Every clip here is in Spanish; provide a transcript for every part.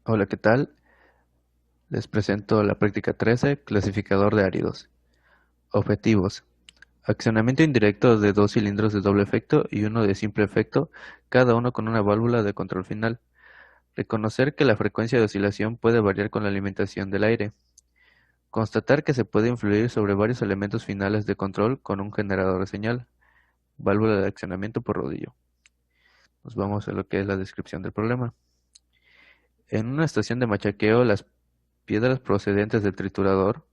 Hola, ¿qué tal? Les presento la práctica 13, clasificador de áridos. Objetivos. Accionamiento indirecto de dos cilindros de doble efecto y uno de simple efecto, cada uno con una válvula de control final. Reconocer que la frecuencia de oscilación puede variar con la alimentación del aire. Constatar que se puede influir sobre varios elementos finales de control con un generador de señal. Válvula de accionamiento por rodillo. Nos vamos a lo que es la descripción del problema. En una estación de machaqueo, las piedras procedentes del triturador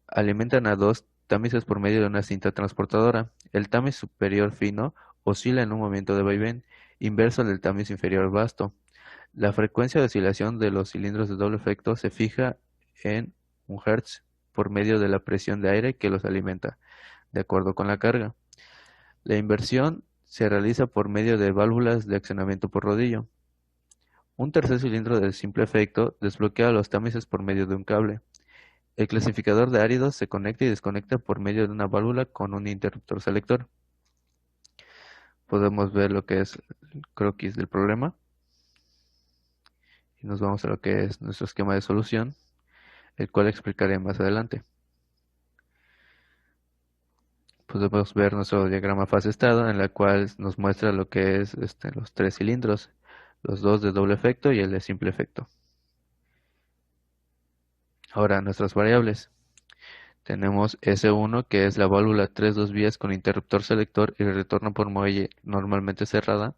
alimentan a dos tamices por medio de una cinta transportadora. El tamiz superior fino oscila en un movimiento de vaivén, inverso al del tamiz inferior vasto. La frecuencia de oscilación de los cilindros de doble efecto se fija en 1 Hz por medio de la presión de aire que los alimenta, de acuerdo con la carga. La inversión se realiza por medio de válvulas de accionamiento por rodillo. Un tercer cilindro de simple efecto desbloquea los tamices por medio de un cable. El clasificador de áridos se conecta y desconecta por medio de una válvula con un interruptor selector. Podemos ver lo que es el croquis del problema y nos vamos a lo que es nuestro esquema de solución, el cual explicaré más adelante. Podemos ver nuestro diagrama fase-estado en la cual nos muestra lo que es los tres cilindros, los dos de doble efecto y el de simple efecto. Ahora nuestras variables. Tenemos S1, que es la válvula 3-2 vías con interruptor selector y retorno por muelle normalmente cerrada.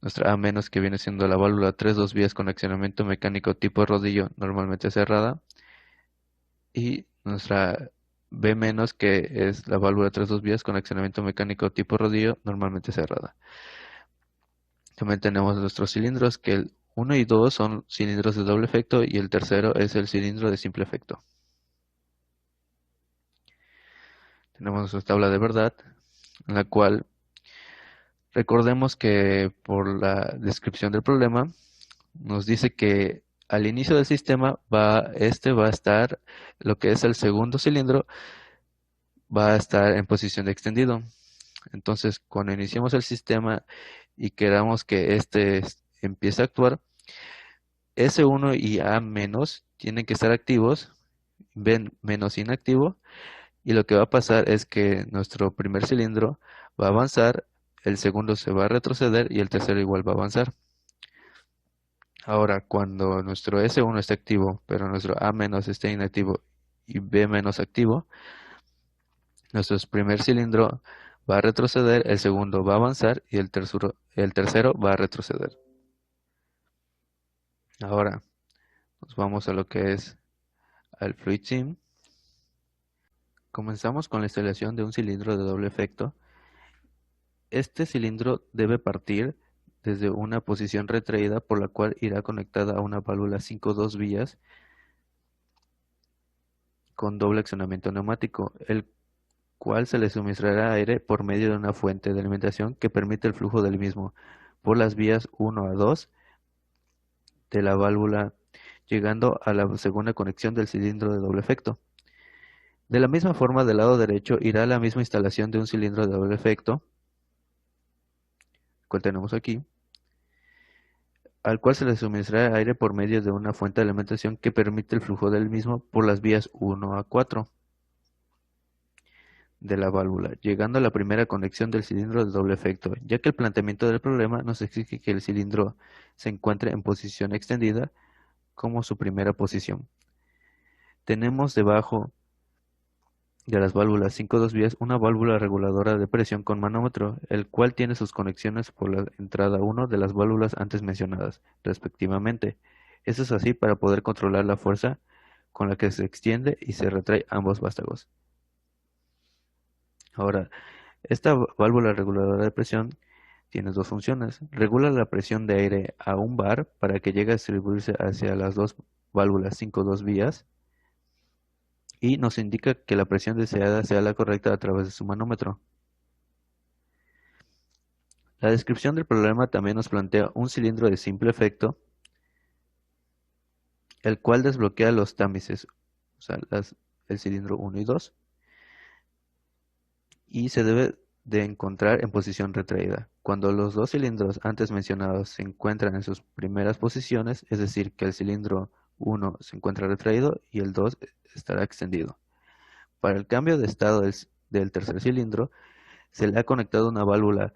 Nuestra A-, que viene siendo la válvula 3-2 vías con accionamiento mecánico tipo rodillo normalmente cerrada. Y nuestra B-, que es la válvula 3-2 vías con accionamiento mecánico tipo rodillo normalmente cerrada. También tenemos nuestros cilindros, que el 1 y 2 son cilindros de doble efecto y el tercero es el cilindro de simple efecto. Tenemos nuestra tabla de verdad, en la cual recordemos que por la descripción del problema nos dice que al inicio del sistema va a estar, lo que es el segundo cilindro, va a estar en posición de extendido. Entonces, cuando iniciamos el sistema y queramos que empiece a actuar, S1 y A- tienen que estar activos, B- inactivo, y lo que va a pasar es que nuestro primer cilindro va a avanzar, el segundo se va a retroceder y el tercero igual va a avanzar. Ahora, cuando nuestro S1 está activo, pero nuestro A- esté inactivo y B- activo, nuestro primer cilindro va a retroceder, el segundo va a avanzar y el tercero va a retroceder. Ahora, nos vamos a lo que es al Fluid Sim. Comenzamos con la instalación de un cilindro de doble efecto. Este cilindro debe partir desde una posición retraída por la cual irá conectada a una válvula 5-2 vías con doble accionamiento neumático, el cual se le suministrará aire por medio de una fuente de alimentación que permite el flujo del mismo por las vías 1 a 2 de la válvula, llegando a la segunda conexión del cilindro de doble efecto. De la misma forma, del lado derecho irá la misma instalación de un cilindro de doble efecto, cual tenemos aquí, al cual se le suministrará aire por medio de una fuente de alimentación que permite el flujo del mismo por las vías 1 a 4 de la válvula, llegando a la primera conexión del cilindro de doble efecto, ya que el planteamiento del problema nos exige que el cilindro se encuentre en posición extendida como su primera posición. Tenemos debajo de las válvulas 5-2 vías una válvula reguladora de presión con manómetro, el cual tiene sus conexiones por la entrada 1 de las válvulas antes mencionadas, respectivamente. Esto es así para poder controlar la fuerza con la que se extiende y se retrae ambos vástagos. Ahora, esta válvula reguladora de presión tiene dos funciones. Regula la presión de aire a un bar para que llegue a distribuirse hacia las dos válvulas 5-2 vías y nos indica que la presión deseada sea la correcta a través de su manómetro. La descripción del problema también nos plantea un cilindro de simple efecto, el cual desbloquea los tamices, o sea, el cilindro 1 y 2, y se debe de encontrar en posición retraída. Cuando los dos cilindros antes mencionados se encuentran en sus primeras posiciones, es decir, que el cilindro 1 se encuentra retraído y el 2 estará extendido. Para el cambio de estado del tercer cilindro, se le ha conectado una válvula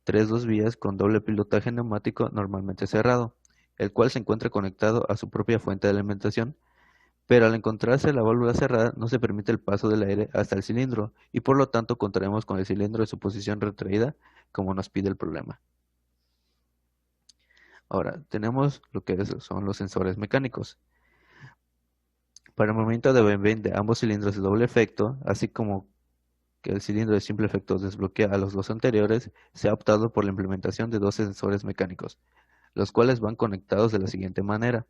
3-2 vías con doble pilotaje neumático normalmente cerrado, el cual se encuentra conectado a su propia fuente de alimentación, pero al encontrarse la válvula cerrada no se permite el paso del aire hasta el cilindro y por lo tanto contaremos con el cilindro en su posición retraída como nos pide el problema. Ahora, tenemos lo que son los sensores mecánicos. Para el movimiento de vaivén de ambos cilindros de doble efecto, así como que el cilindro de simple efecto desbloquea a los dos anteriores, se ha optado por la implementación de dos sensores mecánicos, los cuales van conectados de la siguiente manera.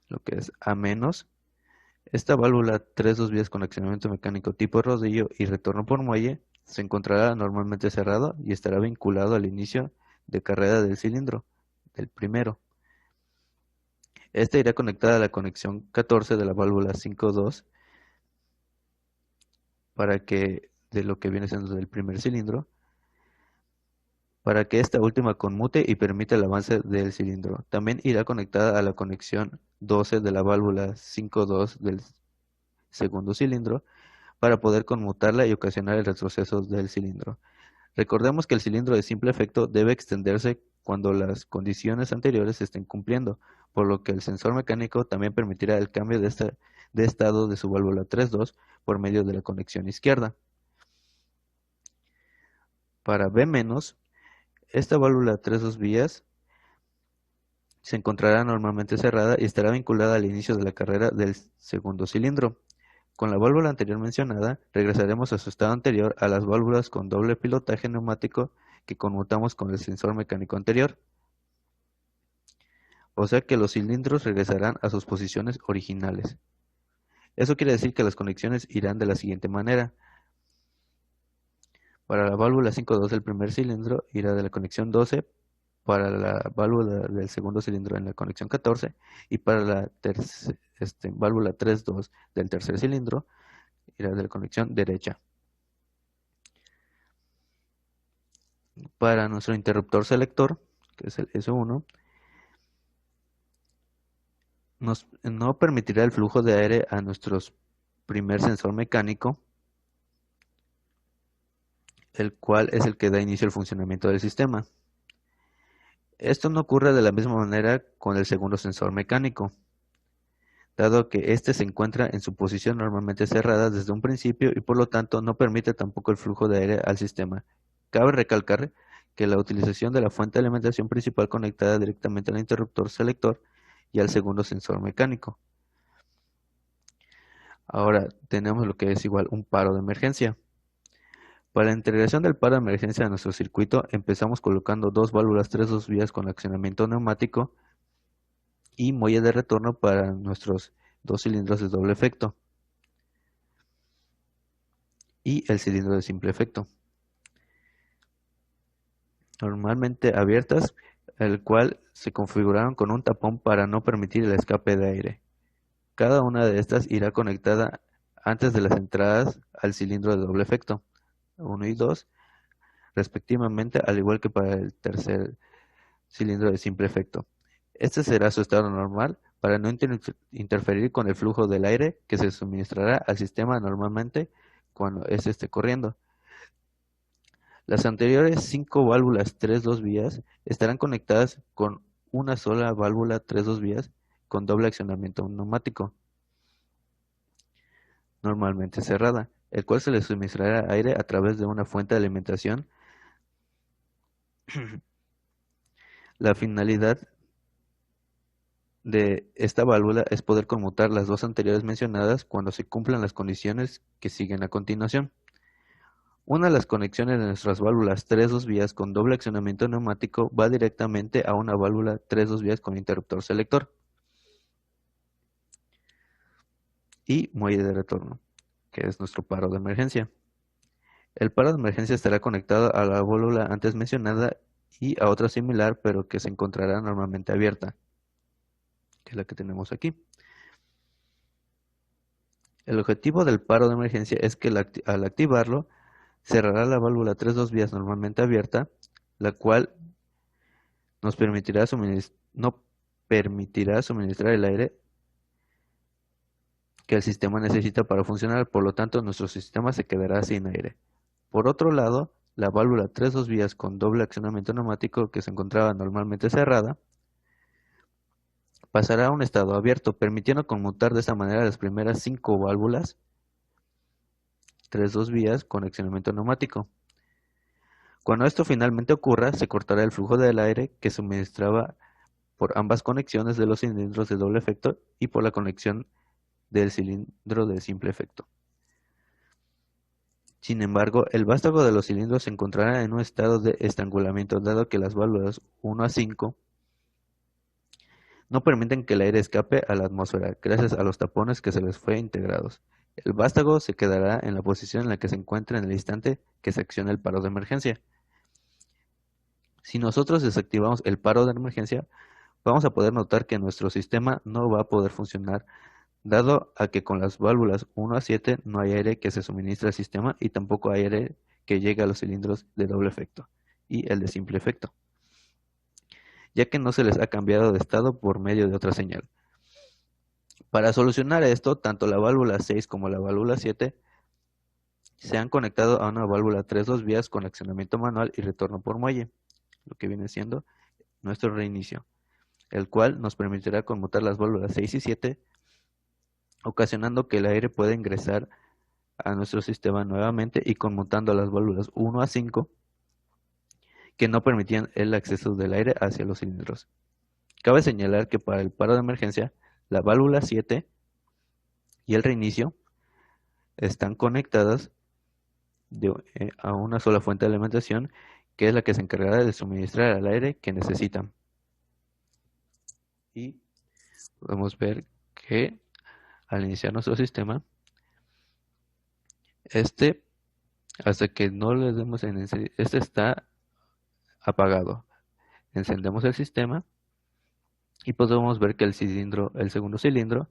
Lo que es A-, esta válvula 3-2 vías con accionamiento mecánico tipo rodillo y retorno por muelle se encontrará normalmente cerrado y estará vinculado al inicio de carrera del cilindro, del primero. Esta irá conectada a la conexión 14 de la válvula 5-2 para que, de lo que viene siendo del primer cilindro, para que esta última conmute y permita el avance del cilindro. También irá conectada a la conexión 12 de la válvula 5-2 del segundo cilindro para poder conmutarla y ocasionar el retroceso del cilindro. Recordemos que el cilindro de simple efecto debe extenderse cuando las condiciones anteriores se estén cumpliendo, por lo que el sensor mecánico también permitirá el cambio de estado de su válvula 3-2 por medio de la conexión izquierda. Para B-, esta válvula 3-2 vías se encontrará normalmente cerrada y estará vinculada al inicio de la carrera del segundo cilindro. Con la válvula anterior mencionada, regresaremos a su estado anterior a las válvulas con doble pilotaje neumático que conmutamos con el sensor mecánico anterior. O sea que los cilindros regresarán a sus posiciones originales. Eso quiere decir que las conexiones irán de la siguiente manera. Para la válvula 5-2 del primer cilindro irá de la conexión 12, para la válvula del segundo cilindro en la conexión 14 y para la válvula 3-2 del tercer cilindro irá de la conexión derecha. Para nuestro interruptor selector, que es el S1, no permitirá el flujo de aire a nuestro primer sensor mecánico, el cual es el que da inicio al funcionamiento del sistema. Esto no ocurre de la misma manera con el segundo sensor mecánico, dado que éste se encuentra en su posición normalmente cerrada desde un principio y por lo tanto no permite tampoco el flujo de aire al sistema. Cabe recalcar que la utilización de la fuente de alimentación principal conectada directamente al interruptor selector y al segundo sensor mecánico. Ahora tenemos lo que es igual un paro de emergencia. Para la integración del paro de emergencia de nuestro circuito, empezamos colocando dos válvulas 3-2 vías con accionamiento neumático y muelle de retorno para nuestros dos cilindros de doble efecto y el cilindro de simple efecto, normalmente abiertas, el cual se configuraron con un tapón para no permitir el escape de aire. Cada una de estas irá conectada antes de las entradas al cilindro de doble efecto 1 y 2 respectivamente, al igual que para el tercer cilindro de simple efecto. Este será su estado normal para no interferir con el flujo del aire que se suministrará al sistema normalmente cuando éste esté corriendo. Las anteriores 5 válvulas 3-2 vías estarán conectadas con una sola válvula 3-2 vías con doble accionamiento neumático, normalmente cerrada, el cual se le suministrará aire a través de una fuente de alimentación. La finalidad de esta válvula es poder conmutar las dos anteriores mencionadas cuando se cumplan las condiciones que siguen a continuación. Una de las conexiones de nuestras válvulas 3-2 vías con doble accionamiento neumático va directamente a una válvula 3-2 vías con interruptor selector y muelle de retorno, que es nuestro paro de emergencia. El paro de emergencia estará conectado a la válvula antes mencionada y a otra similar, pero que se encontrará normalmente abierta, que es la que tenemos aquí. El objetivo del paro de emergencia es que al activarlo cerrará la válvula 3.2 vías normalmente abierta, la cual nos permitirá no permitirá suministrar el aire que el sistema necesita para funcionar, por lo tanto nuestro sistema se quedará sin aire. Por otro lado, la válvula 3.2 vías con doble accionamiento neumático que se encontraba normalmente cerrada, pasará a un estado abierto, permitiendo conmutar de esta manera las primeras 5 válvulas 3.2 vías con accionamiento neumático. Cuando esto finalmente ocurra, se cortará el flujo del aire que suministraba por ambas conexiones de los cilindros de doble efecto y por la conexión del cilindro de simple efecto. Sin embargo, el vástago de los cilindros se encontrará en un estado de estrangulamiento, dado que las válvulas 1 a 5 no permiten que el aire escape a la atmósfera, gracias a los tapones que se les fue integrados. El vástago se quedará en la posición en la que se encuentra en el instante que se acciona el paro de emergencia. Si nosotros desactivamos el paro de emergencia, vamos a poder notar que nuestro sistema no va a poder funcionar, dado a que con las válvulas 1 a 7 no hay aire que se suministre al sistema y tampoco hay aire que llegue a los cilindros de doble efecto y el de simple efecto, ya que no se les ha cambiado de estado por medio de otra señal. Para solucionar esto, tanto la válvula 6 como la válvula 7 se han conectado a una válvula 3.2 vías con accionamiento manual y retorno por muelle, lo que viene siendo nuestro reinicio, el cual nos permitirá conmutar las válvulas 6 y 7, ocasionando que el aire pueda ingresar a nuestro sistema nuevamente y conmutando las válvulas 1 a 5 que no permitían el acceso del aire hacia los cilindros. Cabe señalar que para el paro de emergencia, la válvula 7 y el reinicio están conectadas a una sola fuente de alimentación, que es la que se encargará de suministrar el aire que necesitan. Y podemos ver que al iniciar nuestro sistema, hasta que no le demos en este está apagado. Encendemos el sistema y podemos ver que el segundo cilindro,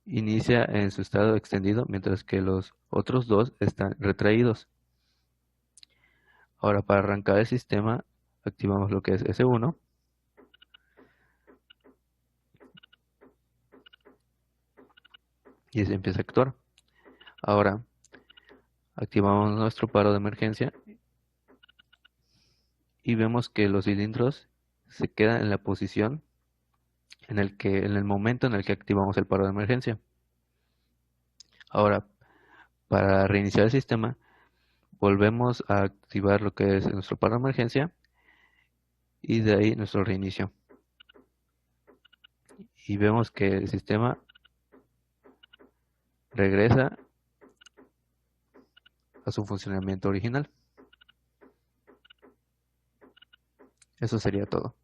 inicia en su estado extendido, mientras que los otros dos están retraídos. Ahora, para arrancar el sistema, activamos lo que es S1 y se empieza a actuar. Ahora, activamos nuestro paro de emergencia y vemos que los cilindros se quedan en la posición en el momento en el que activamos el paro de emergencia. Ahora, para reiniciar el sistema, volvemos a activar lo que es nuestro paro de emergencia y de ahí nuestro reinicio. Y vemos que el sistema regresa a su funcionamiento original. Eso sería todo.